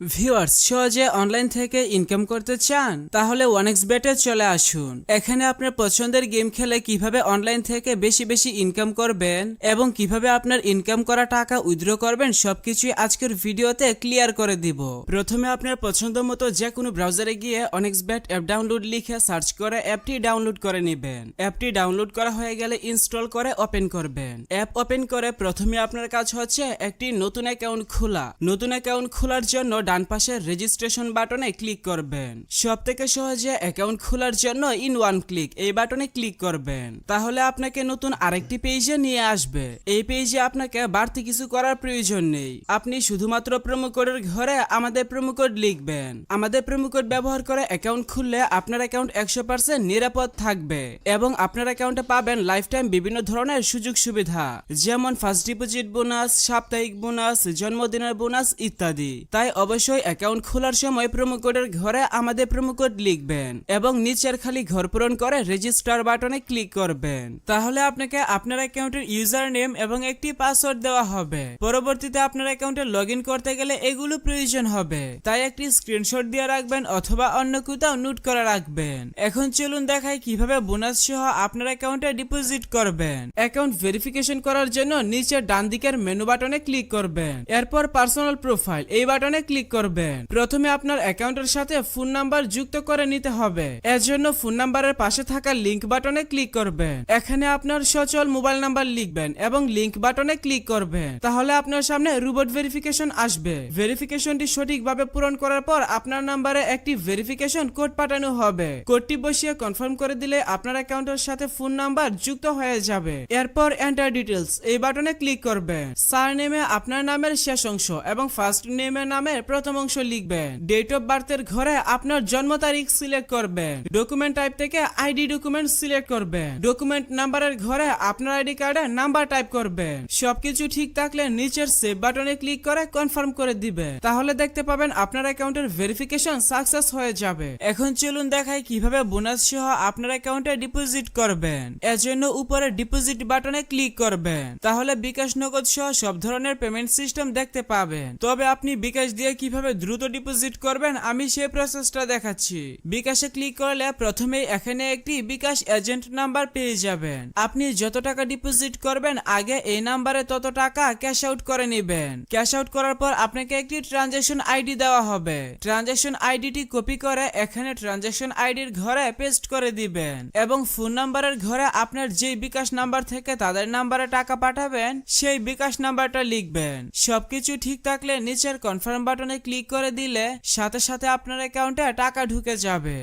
Viewers, সহজে online থেকে income করতে চান তাহলে ওয়ানএক্সবেটে চলে আসুন। এখানে আপনার পছন্দের গেম খেলে কিভাবে অনলাইন থেকে বেশি বেশি ইনকাম করবেন এবং কিভাবে আপনার ইনকাম করা টাকা উইথড্র করবেন সবকিছুই আজকের ভিডিওতে ক্লিয়ার করে দিব। প্রথমে আপনার পছন্দ মতো যে কোনো ব্রাউজারে গিয়ে ওয়ানএক্সবেট অ্যাপ ডাউনলোড লিখে সার্চ করে অ্যাপটি ডাউনলোড করে নেবেন। অ্যাপটি ডাউনলোড করা হয়ে গেলে ইনস্টল করে ওপেন করবেন। অ্যাপ ওপেন করে প্রথমে আপনার কাজ হচ্ছে একটি নতুন অ্যাকাউন্ট খোলা। নতুন অ্যাকাউন্ট খোলার জন্য ডান পাশের রেজিস্ট্রেশন বাটনে ক্লিক করবেন। সবথেকে সহজে অ্যাকাউন্ট খোলার জন্য ইন ওয়ান ক্লিক এই বাটনে ক্লিক করবেন। তাহলে আপনাকে নতুন আরেকটি পেজে নিয়ে আসবে। এই পেজে আপনাকে বাড়তি কিছু করার প্রয়োজন নেই। আপনি শুধুমাত্র প্রোমো কোডের ঘরে আমাদের প্রোমো কোড লিখবেন। আমাদের প্রোমো কোড ব্যবহার করে অ্যাকাউন্ট খুললে আপনার অ্যাকাউন্ট 100% নিরাপদ থাকবে এবং আপনার অ্যাকাউন্টে পাবেন লাইফ টাইম বিভিন্ন ধরনের সুযোগ সুবিধা, যেমন ফার্স্ট ডিপোজিট বোনাস, সাপ্তাহিক বোনাস, জন্মদিনের বোনাস ইত্যাদি। তাই অবশ্যই অ্যাকাউন্ট খোলার সময় প্রোমো কোডের ঘরে আমাদের প্রোমো কোড লিখবেন এবং নিচের খালি ঘর পূরণ করে রেজিস্টার বাটনে ক্লিক করবেন। তাহলে আপনাকে আপনার অ্যাকাউন্টের ইউজার নেম এবং একটি পাসওয়ার্ড দেওয়া হবে। পরবর্তীতে আপনার অ্যাকাউন্টে লগ ইন করতে গেলে এগুলো প্রয়োজন হবে, তাই একটি স্ক্রিনশট দিয়ে রাখবেন অথবা অন্য কোথাও নোট করে রাখবেন। এখন চলুন দেখাই কিভাবে বোনাস সহ আপনার অ্যাকাউন্টে ডিপোজিট করবেন। অ্যাকাউন্ট ভেরিফিকেশন করার জন্য নিচের ডান দিকের মেনু বাটনে ক্লিক করবেন। এরপর পার্সোনাল প্রোফাইল এই বাটনে ক্লিক করবেন। প্রথমে আপনার অ্যাকাউন্টের সাথে ফোন নাম্বার যুক্ত করে নিতে হবে। এর জন্য ফোন নাম্বারের পাশে থাকা লিংক বাটনে ক্লিক করবেন। এখানে আপনার সচল মোবাইল নাম্বার লিখবেন এবং লিংক বাটনে ক্লিক করবেন। তাহলে আপনার সামনে রোবট ভেরিফিকেশন আসবে। ভেরিফিকেশনটি সঠিকভাবে পূরণ করার পর আপনার নাম্বারে একটি ভেরিফিকেশন কোড পাঠানো হবে। কোডটি বসিয়ে কনফার্ম করে দিলে আপনার অ্যাকাউন্টের সাথে ফোন নাম্বার যুক্ত হয়ে যাবে। এরপর এন্টার ডিটেলস এই বাটনে ক্লিক করবেন। সারনেমে আপনার নামের শেষ অংশ এবং ফার্স্ট নেমের নামের প্রথম অংশ লিখবেন। ডেট অফ বার্থের ঘরে আপনার জন্ম তারিখ সিলেক্ট করবেন। ডকুমেন্ট টাইপ থেকে আইডি ডকুমেন্ট সিলেক্ট করবেন। ডকুমেন্ট নাম্বারের ঘরে আপনার আইডি কার্ডের নাম্বার টাইপ করবেন। সবকিছু ঠিক থাকলে নিচের সেভ বাটনে ক্লিক করে কনফার্ম করে দিবেন। তাহলে দেখতে পাবেন আপনার অ্যাকাউন্টের ভেরিফিকেশন সাকসেস হয়ে যাবে। এখন চলুন দেখাই কিভাবে বোনাস সহ আপনার অ্যাকাউন্টে ডিপোজিট করবেন। এর জন্য উপরে ডিপোজিট বাটনে ক্লিক করবেন। তাহলে বিকাশ নগদ সহ সব ধরনের পেমেন্ট সিস্টেম দেখতে পাবেন। তবে আপনি বিকাশ দিয়ে কিভাবে দ্রুত ডিপোজিট করবেন আমি সেই প্রসেসটা দেখাচ্ছি। বিকাশে ক্লিক করলে প্রথমেই এখানে একটি বিকাশ এজেন্ট নাম্বার পেয়ে যাবেন। আপনি যত টাকা ডিপোজিট করবেন আগে এই নাম্বারে তত টাকা ক্যাশ আউট করে নেবেন। ক্যাশ আউট করার পর আপনাকে একটি ট্রানজাকশন আইডি দেওয়া হবে। ট্রানজাকশন আইডিটি কপি করে এখানে ট্রানজাকশন আইডির ঘরে পেস্ট করে দিবেন এবং ফোন নাম্বারের ঘরে আপনার যেই বিকাশ নাম্বার থেকে তাদের নাম্বারে টাকা পাঠাবেন সেই বিকাশ নাম্বারটা লিখবেন। সবকিছু ঠিক থাকলে নিচের কনফার্ম বাটনে ক্লিক করে দিলে সাথে সাথে আপনার অ্যাকাউন্টে টাকা ঢুকে যাবে।